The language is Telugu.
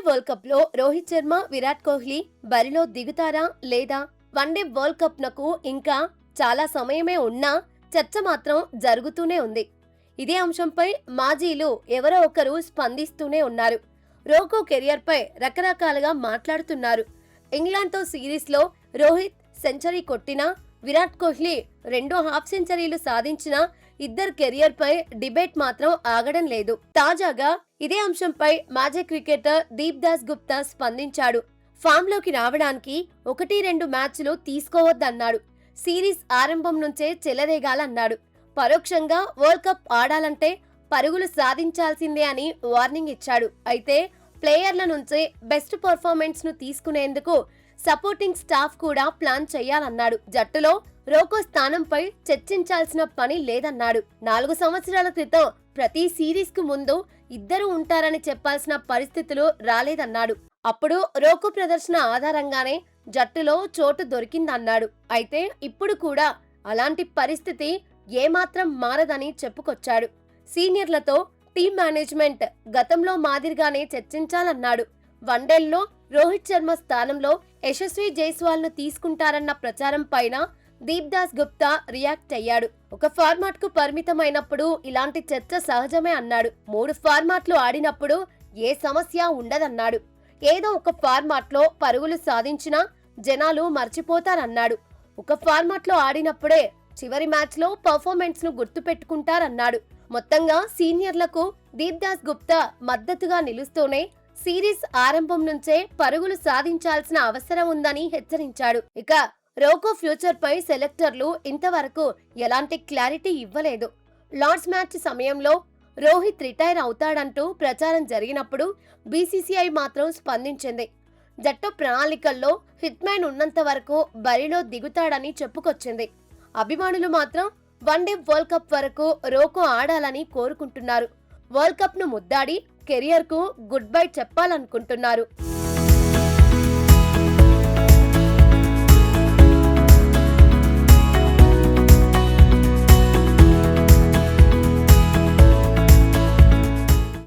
వరల్డ్ కప్ లో రోహిత్ శర్మ, విరాట్ కోహ్లీ బరిలో దిగుతారా లేదా? వన్డే వరల్డ్ కప్ నకు ఇంకా చాలా సమయమే ఉన్నా చర్చ మాత్రం జరుగుతూనే ఉంది. ఇదే అంశంపై మాజీలు ఎవరో ఒకరు స్పందిస్తూనే ఉన్నారు. రోకో కెరియర్ పై రకరకాలుగా మాట్లాడుతున్నారు. ఇంగ్లాండ్ తో సిరీస్ లో రోహిత్ సెంచరీ కొట్టినా, విరాట్ కోహ్లీ 2 హాఫ్ సెంచరీలు సాధించిన ఇద్దరు కెరియర్ పై డిబేట్ మాత్రం ఆగడం లేదు. తాజాగా ఇదే అంశంపై మాజీ క్రికెటర్ దీప్ దాస్ గుప్తా స్పందించాడు. ఫామ్ లోకి రావడానికి 1-2 మ్యాచ్లు తీసుకోవద్దన్నాడు. సిరీస్ ఆరంభం నుంచే చెలరేగాలన్నాడు. పరోక్షంగా వరల్డ్ కప్ ఆడాలంటే పరుగులు సాధించాల్సిందే అని వార్నింగ్ ఇచ్చాడు. అయితే ప్లేయర్ల నుంచే బెస్ట్ పర్ఫార్మెన్స్ ను తీసుకునేందుకు సపోర్టింగ్ స్టాఫ్ కూడా ప్లాన్ చేయాలన్నాడు. జట్టులో రోకో స్థానంపై చర్చించాల్సిన పని లేదన్నాడు. 4 సంవత్సరాల క్రితం ప్రతి సిరీస్ కు ముందు ఇద్దరు ఉంటారని చెప్పాల్సిన పరిస్థితులు రాలేదన్నాడు. అప్పుడు రోకో ప్రదర్శన ఆధారంగానే జట్టులో చోటు దొరికిందన్నాడు. అయితే ఇప్పుడు కూడా అలాంటి పరిస్థితి ఏమాత్రం మారదని చెప్పుకొచ్చాడు. సీనియర్లతో టీం మేనేజ్మెంట్ గతంలో మాదిరిగానే చర్చించాలన్నాడు. వన్డేల్లో రోహిత్ శర్మ స్థానంలో యశస్వి జైస్వాల్ ను తీసుకుంటారన్న ప్రచారం పైన దీప్ దాస్ గుప్తా రియాక్ట్ అయ్యాడు. ఒక ఫార్మాట్ కు పరిమితమైనప్పుడు ఇలాంటి చర్చ సహజమే అన్నాడు. 3 ఫార్మాట్లు ఆడినప్పుడు ఏ సమస్య ఉండదన్నాడు. ఏదో ఒక ఫార్మాట్ లో పరుగులు సాధించినా జనాలు మర్చిపోతారన్నాడు. ఒక ఫార్మాట్ లో ఆడినప్పుడే చివరి మ్యాచ్ లో పర్ఫార్మెన్స్ ను గుర్తు పెట్టుకుంటారన్నాడు. మొత్తంగా సీనియర్లకు దీప్ దాస్ గుప్తా మద్దతుగా నిలుస్తూనే సిరీస్ ఆరంభం నుంచే పరుగులు సాధించాల్సిన అవసరం ఉందని హెచ్చరించాడు. ఇక రోకో ఫ్యూచర్ పై సెలెక్టర్లు ఇంతవరకు ఎలాంటి క్లారిటీ ఇవ్వలేదు. లార్డ్స్ మ్యాచ్ సమయంలో రోహిత్ రిటైర్ అవుతాడంటూ ప్రచారం జరిగినప్పుడు బీసీసీఐ మాత్రం స్పందించింది. జట్టు ప్రణాళికల్లో హిట్ మ్యాన్ ఉన్నంత వరకు బరిలో దిగుతాడని చెప్పుకొచ్చింది. అభిమానులు మాత్రం వన్డే వరల్డ్ కప్ వరకు రోకో ఆడాలని కోరుకుంటున్నారు. వరల్డ్ కప్ ను ముద్దాడి కెరియర్ కు గుడ్ బై చెప్పాలనుకుంటున్నారు.